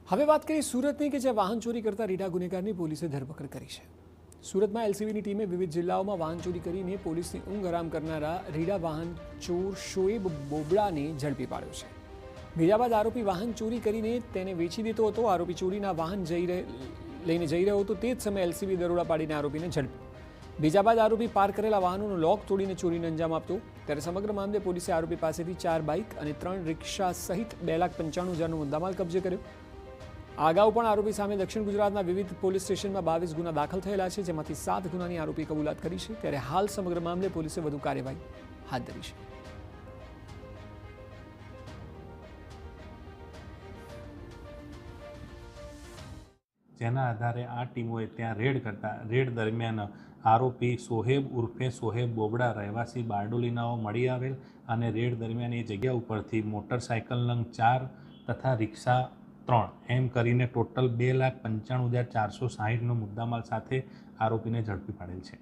હવે વાત કરીએ સુરતની કે જ્યાં વાહન ચોરી કરતા રીઢા ગુનેગારની પોલીસે ધરપકડ કરી છે। સુરતમાં એલસીબીની ટીમે વિવિધ જિલ્લાઓમાં વાહન ચોરી કરીને પોલીસની ઊંઘ હરામ કરનારા રીઢા વાહન ચોર શોએબ બોબડાને ઝડપી પાડ્યો છે। બીજા બાદ આરોપી વાહન ચોરી કરીને તેને વેચી દેતો હતો। આરોપી ચોરીના વાહન લઈને જઈ રહ્યો હતો તે જ સમયે એલસીબી દરોડા પાડીને આરોપીને ઝડપ્યો। બીજા બાદ આરોપી પાર્ક કરેલા વાહનોનો લોક તોડીને ચોરીને અંજામ આપતો। ત્યારે સમગ્ર મામલે પોલીસે આરોપી પાસેથી 4 બાઇક અને 3 રિક્ષા સહિત 2,95,000નો મુદ્દામાલ કબજે કર્યો। આ અગાઉ પણ આરોપી સામે દક્ષિણ ગુજરાતના વિવિધ પોલીસ સ્ટેશનમાં 22 ગુના દાખલ થયેલા છે, જેમાંથી 7 ગુનાની આરોપી કબૂલાત કરી છે। ત્યારે હાલ સમગ્ર મામલે પોલીસે વધુ કાર્યવાહી હાથ ધરી છે। જેના આધારે આ ટીમોએ ત્યાં રેડ દરમિયાન આરોપી સોહેબ ઉર્ફે સોહેબ બોબડા રહેવાસી બારડોલીનાઓ મળી આવેલ અને રેડ દરમિયાન એ જગ્યા ઉપરથી મોટરસાયકલ નંગ 4 તથા રિક્ષા 3 એમ કરીને ટોટલ 2,95,460નો મુદ્દામાલ સાથે આરોપીને ઝડપી પાડેલ છે।